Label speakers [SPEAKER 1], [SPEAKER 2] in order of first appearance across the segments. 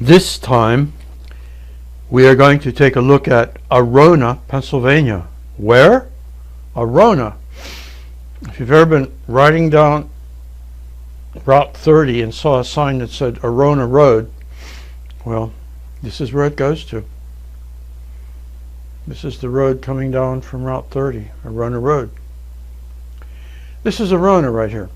[SPEAKER 1] This time we are going to take a look at Arona, Pennsylvania. Where? Arona. If you've ever been riding down Route 30 and saw a sign that said Arona Road, well, this is where it goes to. This is the road coming down from Route 30, Arona Road. This is Arona right here.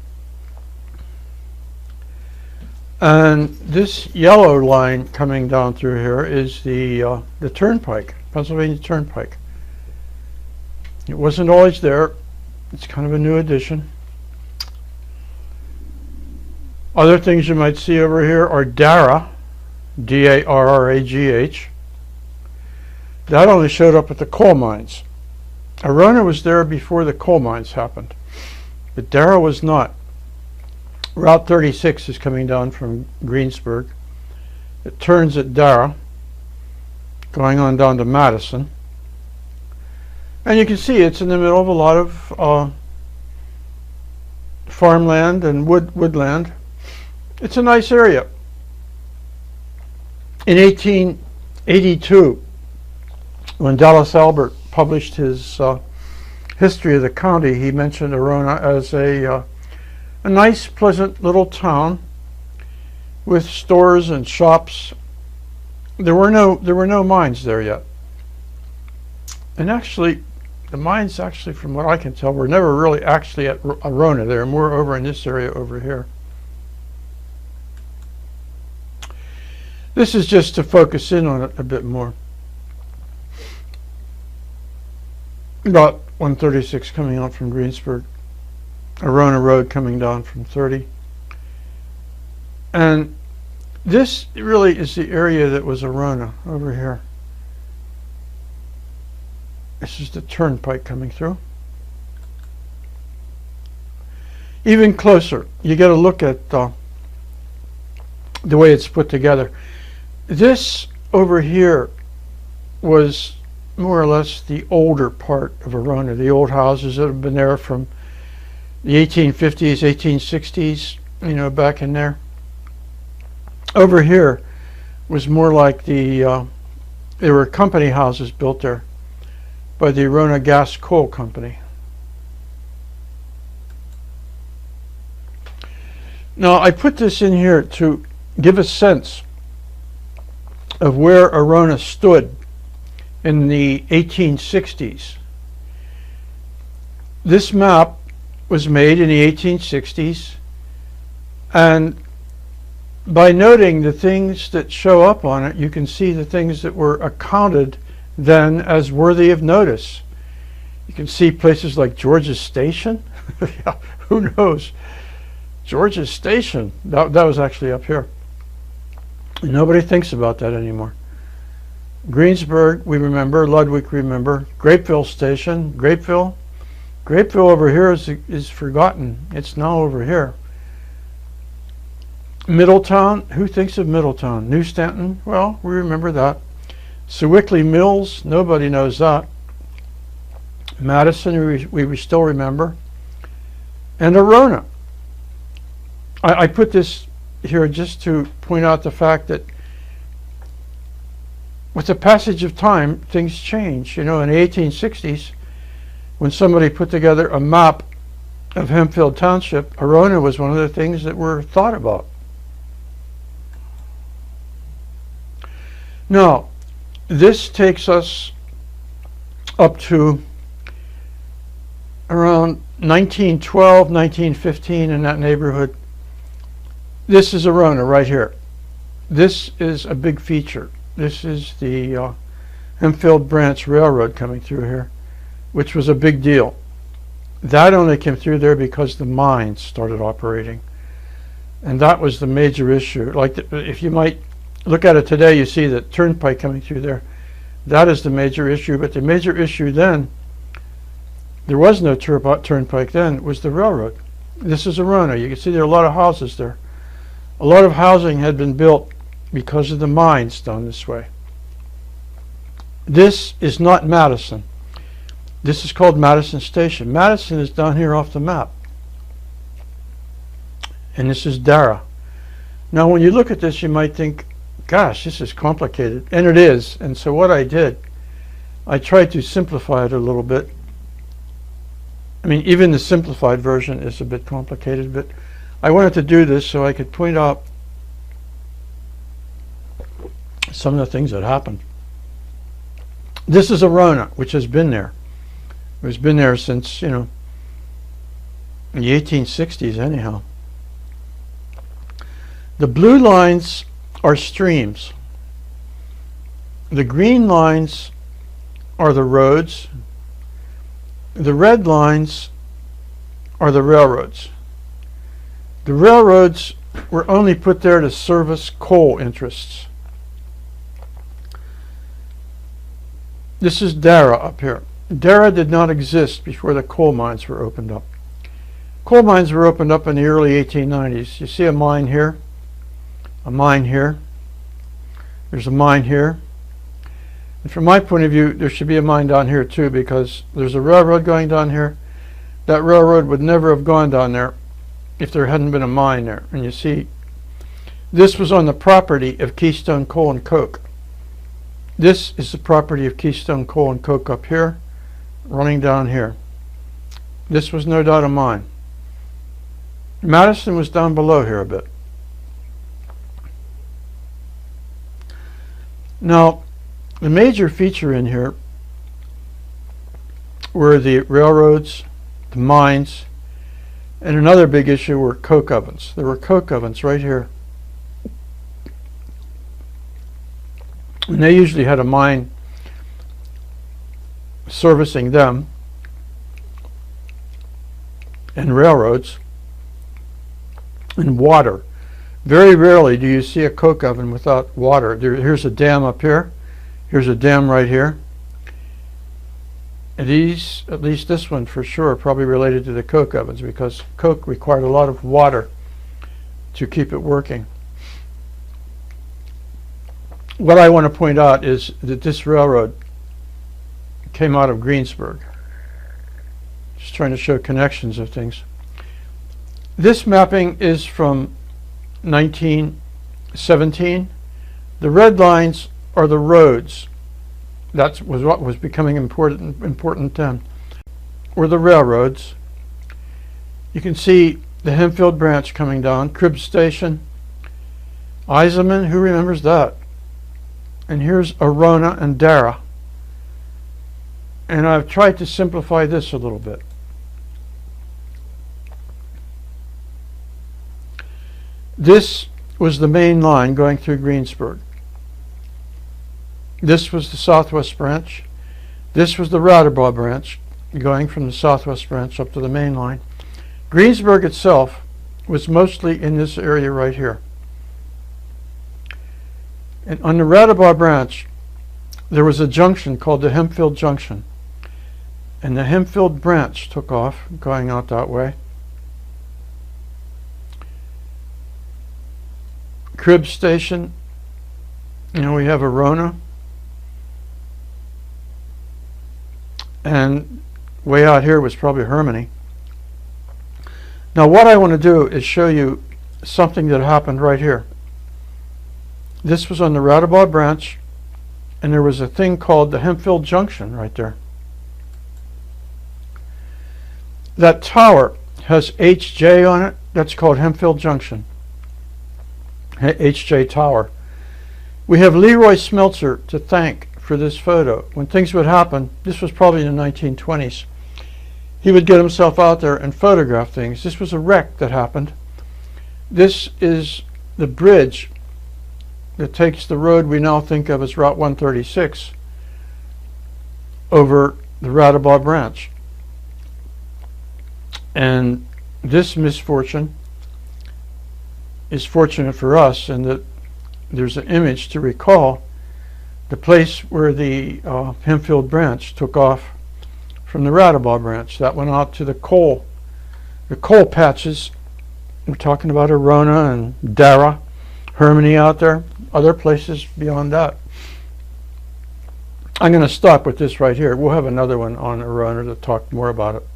[SPEAKER 1] And this yellow line coming down through here is the turnpike, Pennsylvania Turnpike. It wasn't always there. It's kind of a new addition. Other things you might see over here are Darragh, D-A-R-R-A-G-H. That only showed up at the coal mines. Arona was there before the coal mines happened, but Darragh was not. Route 36 is coming down from Greensburg. It turns at Darragh, going on down to Madison. And you can see it's in the middle of a lot of farmland and woodland. It's a nice area. In 1882, when Dallas Albert published his history of the county, he mentioned Arona as a nice, pleasant little town with stores and shops. There were no mines there yet, and actually, the mines from what I can tell, were never really actually at Arona. They were more over in this area over here. This is just to focus in on it a bit more. About 136 coming out from Greensburg. Arona Road coming down from 30. And this really is the area that was Arona over here. This is the turnpike coming through. Even closer, you get a look at the way it's put together. This over here was more or less the older part of Arona, the old houses that have been there from the 1850s, 1860s, you know, back in there. Over here was more like there were company houses built there by the Arona Gas Coal Company. Now, I put this in here to give a sense of where Arona stood in the 1860s. This map was made in the 1860s, and by noting the things that show up on it, you can see the things that were accounted then as worthy of notice. You can see places like George's Station. Yeah, who knows? George's Station, that was actually up here. Nobody thinks about that anymore. Greensburg, we remember. Ludwig, remember. Grapeville Station, Grapeville. Grapeville over here is forgotten. It's now over here. Middletown, who thinks of Middletown? New Stanton, well, we remember that. Sewickley Mills, nobody knows that. Madison, we still remember. And Arona. I put this here just to point out the fact that with the passage of time, things change. You know, in the 1860s, when somebody put together a map of Hempfield Township, Arona was one of the things that were thought about. Now, this takes us up to around 1912, 1915, in that neighborhood. This is Arona right here. This is a big feature. This is the Hempfield Branch Railroad coming through here, which was a big deal. That only came through there because the mines started operating. And that was the major issue. Like, if you might look at it today, you see the turnpike coming through there. That is the major issue. But the major issue then, there was no turnpike then, it was the railroad. This is Arona. You can see there are a lot of houses there. A lot of housing had been built because of the mines down this way. This is not Madison. This is called Madison Station. Madison is down here off the map. And this is Darragh. Now when you look at this, you might think, gosh, this is complicated. And it is. And so what I did, I tried to simplify it a little bit. I mean, even the simplified version is a bit complicated, but I wanted to do this so I could point out some of the things that happened. This is Arona, which has been there. It has been there since, you know, in the 1860s anyhow. The blue lines are streams. The green lines are the roads. The red lines are the railroads. The railroads were only put there to service coal interests. This is Dara up here. Dara did not exist before the coal mines were opened up. Coal mines were opened up in the early 1890s. You see a mine here, a mine here, there's a mine here. And from my point of view, there should be a mine down here too, because there's a railroad going down here. That railroad would never have gone down there if there hadn't been a mine there. And you see, this was on the property of Keystone Coal and Coke. This is the property of Keystone Coal and Coke up here, running down here. This was no doubt a mine. Madison was down below here a bit. Now, the major feature in here were the railroads, the mines, and another big issue were coke ovens. There were coke ovens right here. And they usually had a mine servicing them, and railroads, and water. Very rarely do you see a coke oven without water. Here's a dam up here. Here's a dam right here. And these, at least this one for sure, are probably related to the coke ovens, because coke required a lot of water to keep it working. What I want to point out is that this railroad came out of Greensburg. Just trying to show connections of things. This mapping is from 1917. The red lines are the roads. That was what was becoming important then. Were the railroads. You can see the Hempfield branch coming down, Cribbs Station, Eisenman, who remembers that? And here's Arona and Dara. And I've tried to simplify this a little bit. This was the main line going through Greensburg. This was the southwest branch. This was the Roundabout branch going from the southwest branch up to the main line. Greensburg itself was mostly in this area right here. And on the Roundabout branch, there was a junction called the Hempfield Junction. And the Hempfield branch took off, going out that way. Cribbs Station, you know, we have Arona. And way out here was probably Harmony. Now what I want to do is show you something that happened right here. This was on the Roundabout branch, and there was a thing called the Hempfield Junction right there. That tower has HJ on it. That's called Hempfield Junction. HJ Tower. We have Leroy Smeltzer to thank for this photo. When things would happen, this was probably in the 1920s, he would get himself out there and photograph things. This was a wreck that happened. This is the bridge that takes the road we now think of as Route 136 over the Roundabout branch. And this misfortune is fortunate for us in that there's an image to recall the place where the Hempfield branch took off from the Roundabout branch. That went out to the coal patches. We're talking about Arona and Dara, Harmony out there, other places beyond that. I'm going to stop with this right here. We'll have another one on Arona to talk more about it.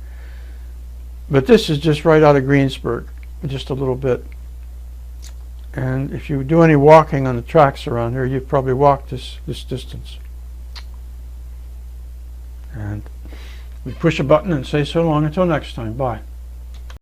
[SPEAKER 1] But this is just right out of Greensburg, just a little bit. And if you do any walking on the tracks around here, you've probably walked this distance. And we push a button and say so long until next time. Bye.